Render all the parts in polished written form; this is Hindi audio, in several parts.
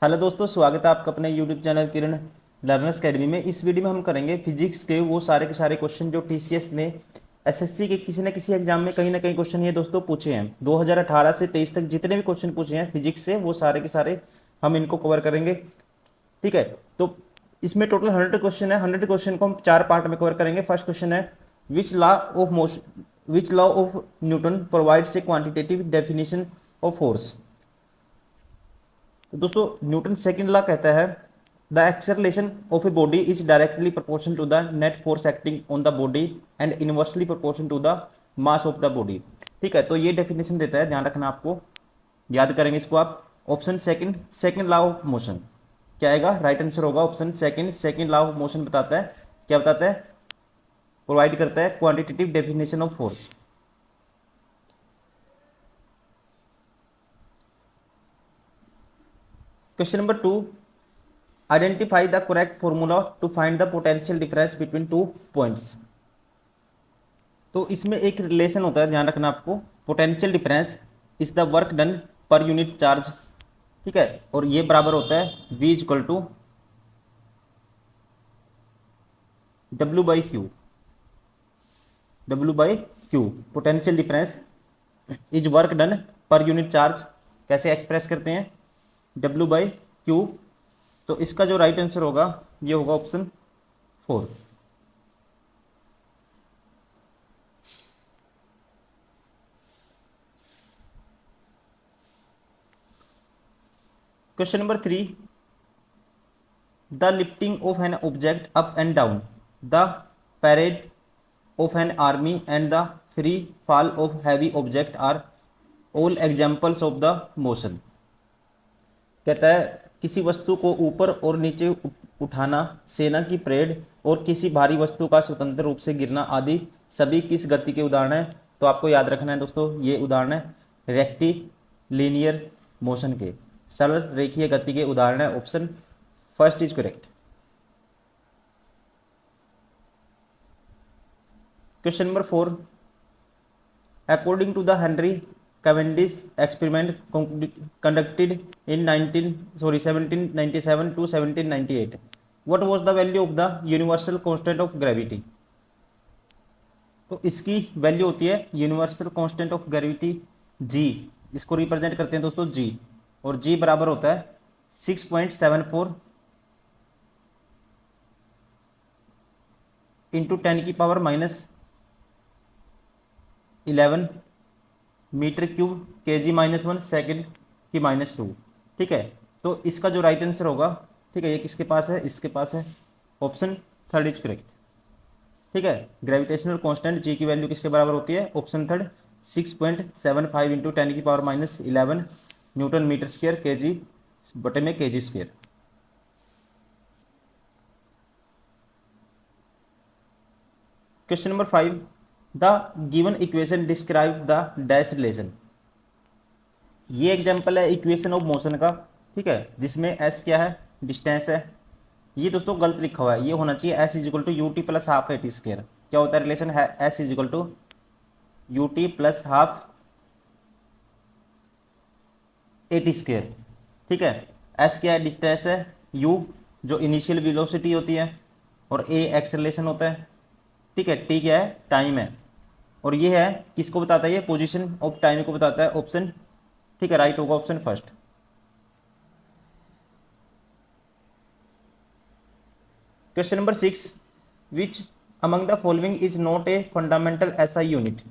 हेलो दोस्तों, स्वागत है आपका अपने यूट्यूब चैनल किरण लर्नर्स अकेडमी में। इस वीडियो में हम करेंगे फिजिक्स के वो सारे के सारे क्वेश्चन जो टीसीएस ने एसएससी के किसी न किसी एग्जाम में कहीं ना कहीं क्वेश्चन ये दोस्तों पूछे हैं। 2018 से 23 तक जितने भी क्वेश्चन पूछे हैं फिजिक्स से वो सारे के सारे हम इनको कवर करेंगे। ठीक है, तो इसमें टोटल 100 क्वेश्चन है। 100 क्वेश्चन को हम 4 पार्ट में कवर करेंगे। फर्स्ट क्वेश्चन है which law of Newton provides a quantitative definition of force. तो दोस्तों न्यूटन सेकंड लॉ कहता है the acceleration of a body is directly proportion to the net force acting on the body and inversely proportion to the mass of the body. ठीक है, तो ये डेफिनेशन देता है, ध्यान रखना आपको, याद करेंगे इसको आप। Option second, second law of motion क्या आएगा? राइट आंसर होगा option second. Second law of motion बताता है, क्या बताता है? प्रोवाइड करता है quantitative definition of force. Question number 2, identify the correct formula to find the potential difference between two points. तो इसमें एक रिलेशन होता है, ध्यान रखना आपको। Potential difference is the work done per unit charge. ठीक है, और ये बराबर होता है V equal to W/Q। W/Q potential difference is work done per unit charge कैसे एक्सप्रेस करते हैं? W/Q। तो इसका जो राइट आंसर होगा ये होगा option 4। Question number 3, the lifting of an object up and down, the parade of an army and the free fall of heavy object are all examples of the motion. कहता है किसी वस्तु को ऊपर और नीचे उठाना, सेना की परेड और किसी भारी वस्तु का स्वतंत्र रूप से गिरना आदि सभी किस गति के उदाहरण हैं? तो आपको याद रखना है दोस्तों, ये उदाहरण है रेक्टी लीनियर मोशन के, सरल रेखीय गति के उदाहरण है। Option first is correct. Question number 4, according to the Henry Cavendish experiment conducted in 1797 to 1798, what was the value of the universal constant of gravity? तो इसकी वैल्यू होती है universal constant of gravity G. इसको रिप्रेजेंट करते हैं दोस्तों जी, और जी बराबर होता है 6.74 into 10⁻11 metre cube kg-1 second की -2। ठीक है, तो इसका जो राइट आंसर होगा, ठीक है, ये किसके पास है? इसके पास है, ऑप्शन थर्ड इज करेक्ट। ठीक है, ग्रेविटेशनल कांस्टेंट जी की वैल्यू किसके बराबर होती है? Option third 6.75 into 10⁻11 newton metre square kg बटे में kg square. Question number 5, the given equation describe the dash relation. ये एग्जांपल है इक्वेशन ऑफ मोशन का, ठीक है, जिसमें एस क्या है? डिस्टेंस है। ये दोस्तों गलत लिखा हुआ है, ये होना चाहिए S is equal to UT plus half AT square. क्या होता है रिलेशन? है S is equal to UT plus half AT square. ठीक है, एस क्या है? डिस्टेंस है। यू जो इनिशियल वेलोसिटी होती है, और ए एक्सेलरेशन होता है। ठीक है, टी क्या है? टाइम है। और ये है किसको बताता है? ये पोजीशन ऑफ टाइम को बताता है। ऑप्शन, ठीक है, राइट होगा option first. Question number 6, which among the following is not a fundamental SI unit.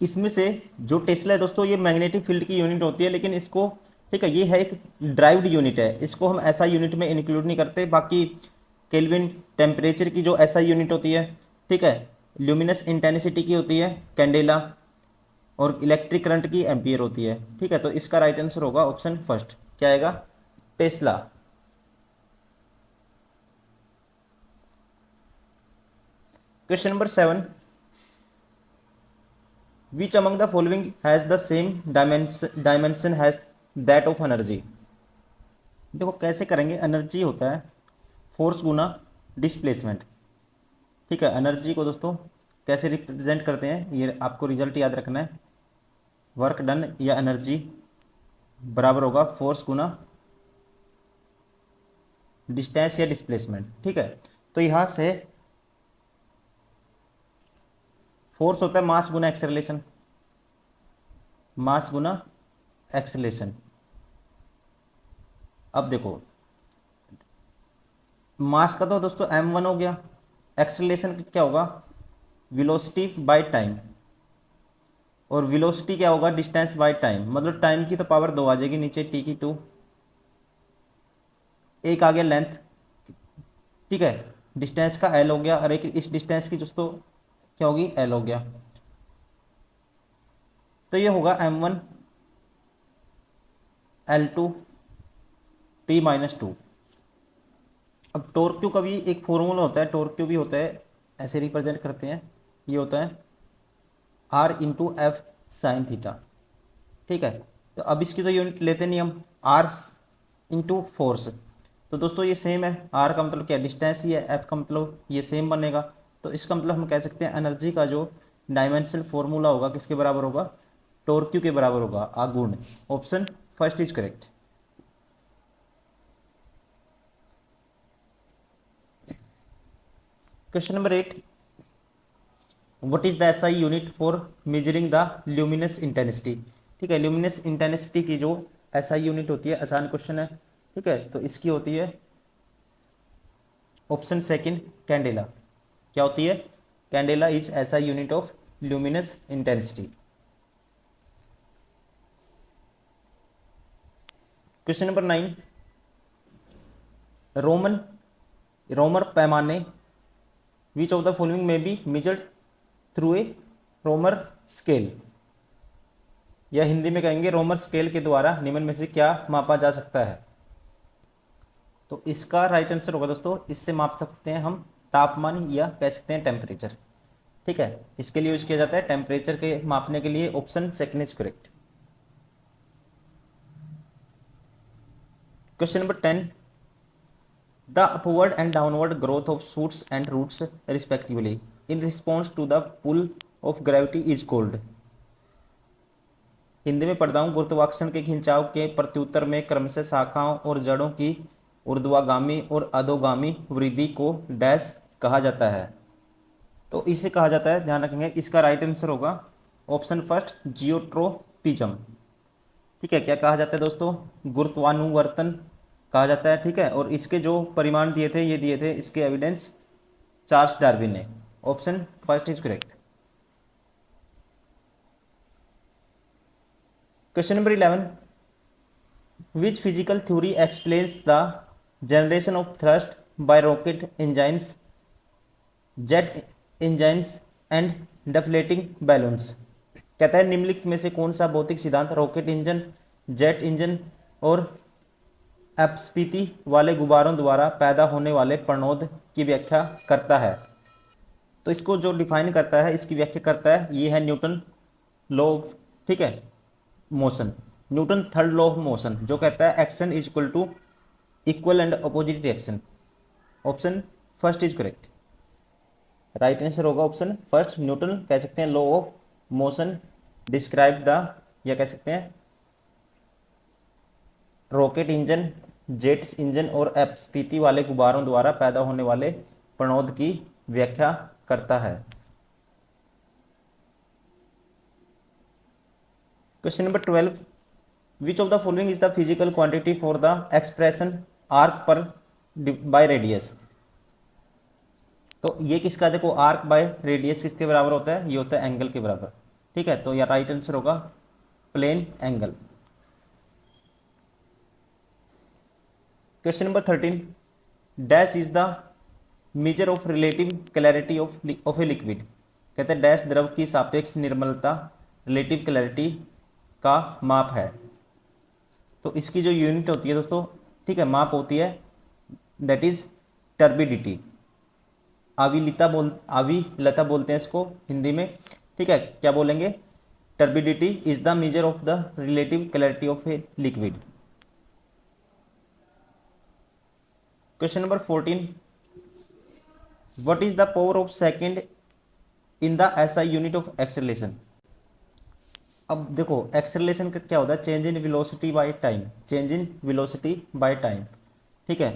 इसमें से जो टेस्ला है दोस्तों, ये मैग्नेटिक फील्ड की यूनिट होती है, लेकिन इसको, ठीक है, ये है एक ड्राइव्ड यूनिट है, इसको हम एसआई यूनिट में इंक्लूड नहीं करते। बाकी केल्विन टेम्परेचर की जो एसआई यूनिट होती है, ठीक है, ल्यूमिनस इंटेंसिटी की होती है कैंडेला, और इलेक्ट्रिक करंट की एम्पियर होती है। ठीक है, तो इसका राइट आंसर होगा ऑप्शन फर्स्ट, क्या आएगा? Tesla. Question number 7, which among the following has the same dimension has that of energy. देखो कैसे करेंगे, एनर्जी होता है फोर्स गुना डिस्प्लेसमेंट। ठीक है, एनर्जी को दोस्तों कैसे रिप्रेजेंट करते हैं, ये आपको रिजल्ट याद रखना है। वर्क डन या एनर्जी बराबर होगा फोर्स गुना डिस्टेंस या डिस्प्लेसमेंट। ठीक है, तो यहां से फोर्स होता है मास गुना एक्सेलरेशन, मास गुना एक्सेलरेशन। अब देखो मास का तो दोस्तों m1 हो गया, एक्सेलरेशन का क्या होगा वेलोसिटी बाय टाइम, और वेलोसिटी क्या होगा डिस्टेंस बाय टाइम, मतलब टाइम की तो पावर 2 आ जाएगी नीचे t की 2, एक आ गया लेंथ। ठीक है, डिस्टेंस का l हो गया, और एक इस डिस्टेंस की दोस्तों क्या होगी l हो गया, तो ये होगा m1 l2 t-2। अब टॉर्क क्यू का भी एक फॉर्मूला होता है, टॉर्क क्यू भी होता है, ऐसे रिप्रेजेंट करते हैं, ये होता है r into F sine theta. ठीक है, तो अब इसकी तो यूनिट लेते नहीं हम, r इंटू फोर्स, तो दोस्तों ये सेम है, r का मतलब क्या डिस्टेंस ही है, f का मतलब ये सेम बनेगा, तो इसका मतलब हम कह सकते हैं एनर्जी का जो डायमेंशनल फॉर्मूला होगा किसके बराबर होगा, टॉर्क क्यू के बराबर होगा, आगुण। Option first is correct. Question number 8, what is the SI unit for measuring the luminous intensity. ठीक है, ल्यूमिनस इंटेंसिटी की जो एसआई यूनिट होती है, आसान क्वेश्चन है। ठीक है, तो इसकी होती है ऑप्शन सेकंड कैंडेला। क्या होती है, candela is SI unit of luminous intensity. Question number 9, रोमन रोमर पैमाने विच ऑफ द फॉलोइंग में be measured through a Romer scale, या हिंदी में कहेंगे रोमर स्केल के द्वारा निम्न में से क्या मापा जा सकता है। तो इसका राइट आंसर होगा दोस्तों, इससे माप सकते हैं हम तापमान या कह सकते हैं टेम्परेचर। ठीक है, इसके लिए यूज किया जाता है टेम्परेचर के मापने के लिए, option second is correct. Question number 10, the upward and downward growth of shoots and roots respectively in response to the pull of gravity is called. Hindi में पढ़ता हूँ, गुरुत्वाकर्षण के खिंचाव के प्रत्युत्तर में क्रमशः शाखाओं और जड़ों की ऊर्ध्वगामी और अधोगामी वृद्धि को डैश कहा जाता है। तो इसे कहा जाता है, ध्यान रखेंगे, इसका राइट आंसर होगा ऑप्शन फर्स्ट जियोट्रोपिज्म। ठीक है, क्या कहा जाता है दोस्तों, गुरुत्वानुवर्तन कहा जाता है। ठीक है, और इसके जो परिमाण दिए थे, ये दिए थे इसके एविडेंस चार्ल्स डार्विन ने। Option first is correct. Question number 11, which physical theory explains the generation of thrust by rocket engines, jet engines and deflating balloons। कहता है निम्नलिखित में से कौन सा भौतिक सिद्धांत रॉकेट इंजन, जेट इंजन और अपस्फीति वाले गुब्बारों द्वारा पैदा होने वाले प्रणोद की व्याख्या करता है। तो इसको जो डिफाइन करता है, इसकी व्याख्या करता है, ये है न्यूटन लॉ ऑफ, ठीक है, motion, Newton third law of motion, जो कहता है action is equal to equal and opposite reaction. Option first is correct. Right answer होगा ऑप्शन फर्स्ट, न्यूटन कह सकते हैं law of motion describe the, या कह सकते हैं रॉकेट इंजन, जेट इंजन और अपस्फीति वाले गुब्बारों द्वारा पैदा होने वाले प्रणोद की व्याख्या करता है। Question number 12, which of the following is the physical quantity for the expression arc पर बाय रेडियस। तो ये किसका, देखो आर्क बाय रेडियस किसके बराबर होता है, ये होता है एंगल के बराबर। ठीक है, तो यह राइट आंसर होगा plane angle. Question number 13, dash is the measure of relative clarity of a liquid. कहते हैं डैश द्रव की सापेक्ष निर्मलता रिलेटिव क्लैरिटी का माप है। तो इसकी जो यूनिट होती है दोस्तों, ठीक है, माप होती है, दैट इज टर्बिडिटी। आविलता बोलते हैं इसको हिंदी में। ठीक है, क्या बोलेंगे, turbidity is the measure of the relative clarity of a liquid. Question number 14, what is the power of second in the SI unit of acceleration. अब देखो एक्सेलरेशन का क्या होता है, change in velocity by time, change in velocity by time, ठीक है।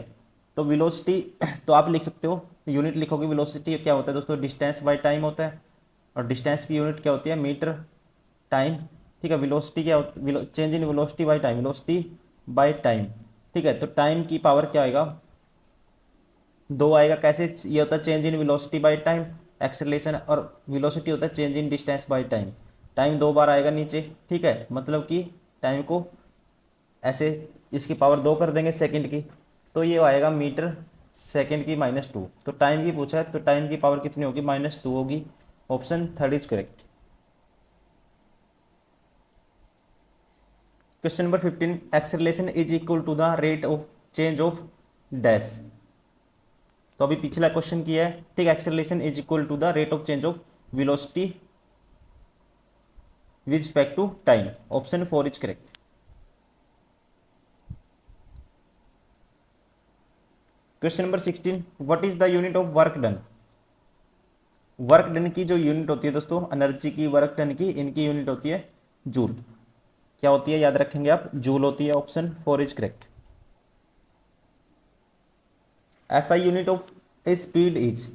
तो वेलोसिटी तो आप लिख सकते हो, यूनिट लिखोगे, वेलोसिटी क्या होता है दोस्तों, डिस्टेंस बाय टाइम होता है, और डिस्टेंस की यूनिट क्या होती है, मीटर टाइम, ठीक है। वेलोसिटी क्या होता, change in velocity by time, velocity by time, ठीक है। तो टाइम की पावर क्या आएगा, दो आएगा। कैसे, ये होता है change in velocity by time acceleration, और वेलोसिटी होता है change in distance by time, time दो बार आएगा नीचे, ठीक है। मतलब कि टाइम को ऐसे इसकी पावर दो कर देंगे सेकंड की, तो ये आएगा मीटर सेकंड की -2। तो टाइम की पूछा है, तो टाइम की पावर कितनी होगी, -2 होगी। Option third is correct. Question number 15, acceleration is equal to the rate of change of dash. तो अभी पिछला क्वेश्चन किया है, ठीक। Acceleration is equal to the rate of change of velocity with respect to time, option 4 is correct. Question number 16, what is the unit of work done. Work done की जो यूनिट होती है दोस्तों, एनर्जी की, वर्क डन की, इनकी यूनिट होती है जूल। क्या होती है, याद रखेंगे आप, जूल होती है, ऑप्शन 4 इज करेक्ट। ऐसा unit of A speed is,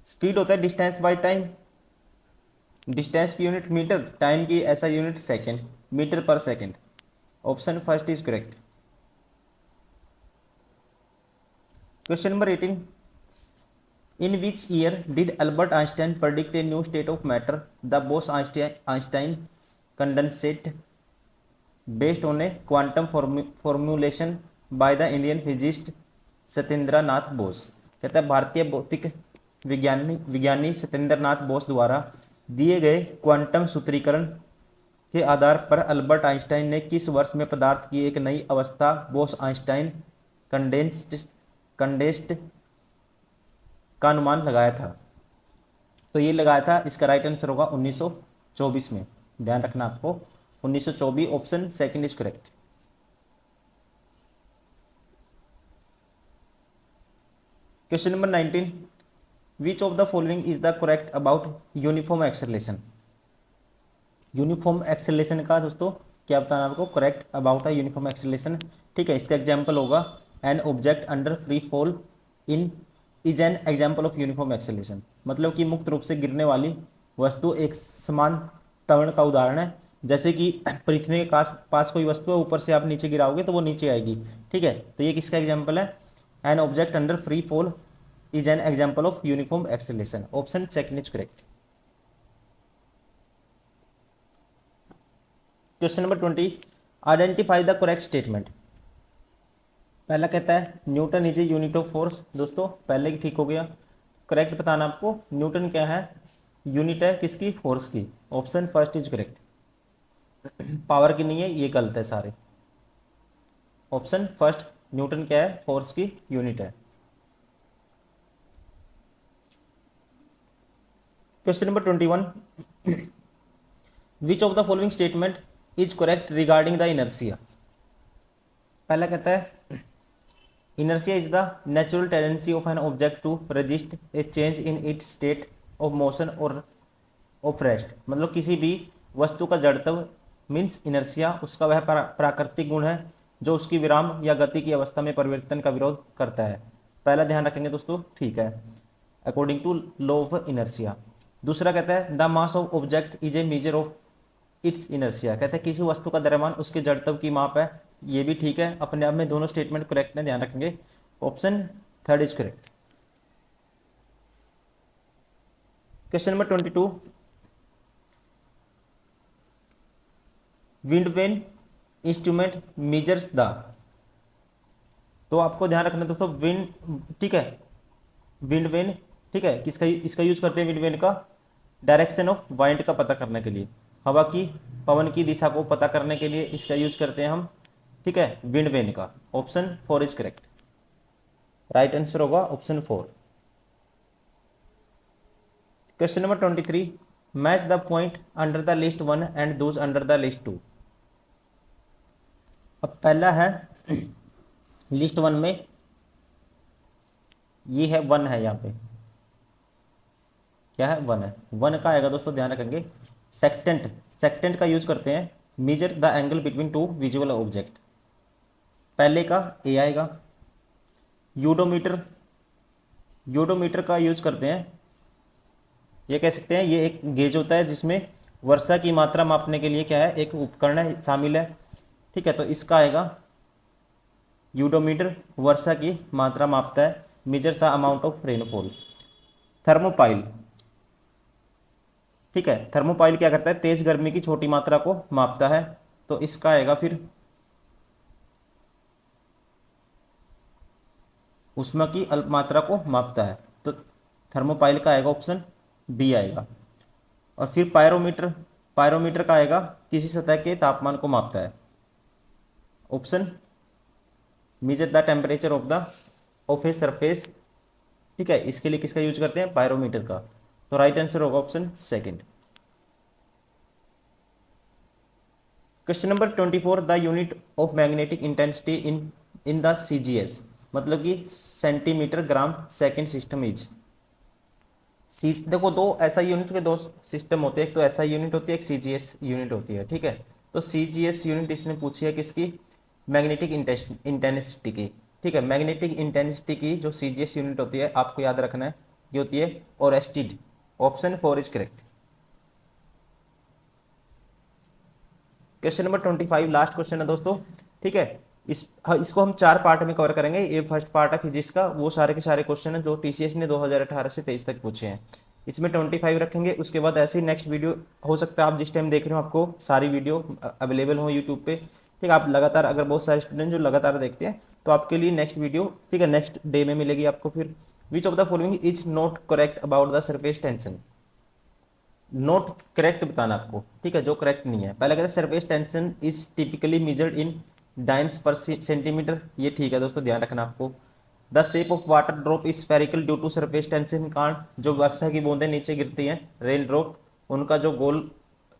speed होता है डिस्टेंस बाय टाइम, डिस्टेंस की यूनिट मीटर, टाइम की ऐसा यूनिट सेकंड, मीटर पर second, option first is correct. Question number 18, in which year did Albert Einstein predict a new state of matter, the Bose-Einstein condensate based on a quantum formulation by the Indian physicist Satyendra Nath Bose. कहता है भारतीय भौतिक विज्ञानी सत्येंद्र नाथ बोस द्वारा दिए गए क्वांटम सूत्रीकरण के आधार पर अल्बर्ट आइंस्टाइन ने किस वर्ष में पदार्थ की एक नई अवस्था बोस आइंस्टाइन कंडेंस्ड का अनुमान लगाया था। तो ये लगाया था, इसका राइट आंसर होगा 1924 में, ध्यान रखना आपको, 1924, option second is correct. Question number 19, which of the following is the correct about uniform acceleration. Uniform acceleration का दोस्तों क्या बताना आपको, correct about a uniform acceleration, ठीक है। इसका एग्जांपल होगा an object under free fall in is an example of uniform acceleration, मतलब कि मुक्त रूप से गिरने वाली वस्तु एक समान त्वरण का उदाहरण है। जैसे कि पृथ्वी के पास कोई वस्तु है, ऊपर से आप नीचे गिराओगे तो वो नीचे आएगी, ठीक है। तो ये किसका एग्जाम्पल है, an object under free fall is an example of uniform acceleration, option second is correct. Question number 20, identify the correct statement. पहला कहता है Newton is a unit of force, दोस्तों पहले ही ठीक हो गया। करेक्ट बताना आपको, न्यूटन क्या है, यूनिट है किसकी, फोर्स की, option first is correct. Power की नहीं है, ये गलत है सारे, ऑप्शन फर्स्ट, न्यूटन क्या है, फोर्स की यूनिट है। Question number 21, which of the following statement is correct regarding the inertia. पहला कहता है inertia is the natural tendency of an object to resist a change in its state of motion और ऑफ रेस्ट, मतलब किसी भी वस्तु का जड़त्व मीन्स इनर्शिया, उसका वह प्राकृतिक गुण है जो उसकी विराम या गति की अवस्था में परिवर्तन का विरोध करता है। पहला ध्यान रखेंगे दोस्तों, ठीक है, according to law of inertia. दूसरा कहता है the mass of object is a measure of its inertia, कहता है किसी वस्तु का द्रव्यमान उसके जड़त्व की माप है, ये भी ठीक है, अपने आप में दोनों स्टेटमेंट करेक्ट है, ध्यान रखेंगे, option third is correct. Question number 22, wind vane instrument measures the, तो आपको ध्यान रखना दोस्तों, विंड, ठीक है, विंड वेन, ठीक है, किसका इसका यूज करते हैं विंड वेन का, डायरेक्शन ऑफ वाइंड का पता करने के लिए, हवा की, पवन की दिशा को पता करने के लिए इसका यूज करते हैं हम, ठीक है, विंड वेन का, option 4 is correct, right answer होगा option 4। Question number 23, match the point under the list 1 and those under the list 2। अब पहला है लिस्ट 1 में, ये है 1 है, यहाँ पे क्या है, 1 है, 1 का आएगा दोस्तों, ध्यान रखेंगे, सेक्टेंट, सेक्टेंट का यूज करते हैं measure the angle between two visual object. पहले का ए आएगा। यूडोमीटर, यूडोमीटर का यूज करते हैं, ये कह सकते हैं ये एक गेज होता है जिसमें वर्षा की मात्रा मापने के लिए क्या है, एक उपकरण है शामिल है। ठीक है, तो इसका आएगा यूडोमीटर, वर्षा की मात्रा मापता है, measures the amount of rainfall. Thermopile, ठीक है, थर्मोपाइल क्या करता है, तेज गर्मी की छोटी मात्रा को मापता है, तो इसका आएगा फिर उष्मा की अल्प मात्रा को मापता है, तो थर्मोपाइल का आएगा ऑप्शन बी आएगा। और फिर पायरोमीटर, पायरोमीटर का आएगा किसी सतह के तापमान को मापता है, option measure the temperature of a surface. ठीक है, इसके लिए किसका यूज करते हैं, पायरोमीटर का, तो राइट आंसर होगा option second. Question number 24, the unit of magnetic intensity in the CGS, मतलब कि centimetre gram second system is. See देखो, दो एसआई यूनिट के दो सिस्टम होते हैं, एक तो एसआई यूनिट होती है, एक सीजीएस यूनिट होती है। ठीक है, तो सीजीएस यूनिट इसने पूछी है किसकी, मैग्नेटिक इंटेंसिटी की। ठीक है, मैग्नेटिक इंटेंसिटी की जो सीजीएस यूनिट होती है, आपको याद रखना है, ये होती है oersted, option 4 is correct. Question number 25 last question है दोस्तों। ठीक है, इसको हम 4 पार्ट में कवर करेंगे। ये फर्स्ट पार्ट है फिजिक्स का, वो सारे के सारे क्वेश्चन है जो टीसीएस ने 2018 से 23 तक पूछे हैं, इसमें 25 रखेंगे। उसके बाद ऐसे ही नेक्स्ट वीडियो, हो सकता है आप जिस टाइम देख रहे हो आपको सारी वीडियो अवेलेबल हो यूट्यूब पे। ठीक है, आप लगातार, अगर बहुत सारे स्टूडेंट जो लगातार देखते हैं, तो आपके लिए नेक्स्ट वीडियो, ठीक है, नेक्स्ट डे में मिलेगी आपको। फिर विच of the following is not correct about the surface tension, note correct बताना आपको। ठीक है, जो करेक्ट नहीं है, पहले कहते हैं surface tension is typically measured in dynes per centimetre, ये ठीक है दोस्तों, ध्यान रखना आपको। The shape of water drop is spherical due to surface tension, कांड जो वर्षा की बूंदें नीचे गिरती हैं, रेन ड्रॉप, उनका जो गोल,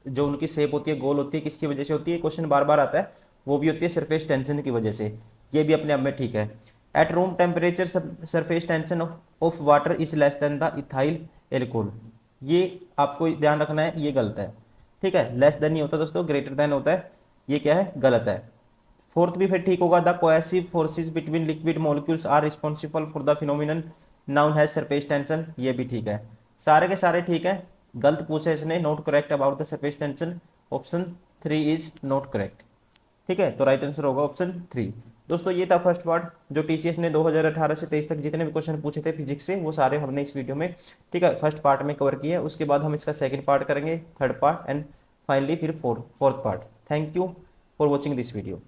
जो उनकी शेप होती है गोल होती है, किसकी वजह से होती है, क्वेश्चन बार बार आता है, वो भी होती है सरफेस टेंशन की वजह से, ये भी अपने आप में ठीक है। At room temperature surface tension of water is less than the ethyl alcohol, ये आपको ध्यान रखना है, ये गलत है। ठीक है, लेस देन नहीं होता दोस्तों, ग्रेटर देन होता है, ये क्या है, गलत है। फोर्थ भी फिर ठीक होगा, the cohesive forces between liquid molecules are responsible for the phenomenon known as surface tension, ये भी ठीक है, सारे के सारे ठीक है। गलत पूछा इसने, not correct about the surface tension, option 3 is not correct. ठीक है, तो राइट आंसर होगा ऑप्शन 3। दोस्तों ये था फर्स्ट पार्ट, जो टीसीएस ने 2018 से 23 तक जितने भी क्वेश्चन पूछे थे फिजिक्स से, वो सारे हमने इस वीडियो में, ठीक है, फर्स्ट पार्ट में कवर किए। उसके बाद हम इसका सेकंड पार्ट करेंगे, थर्ड पार्ट, एंड फाइनली फिर fourth part. Thank you for watching this video.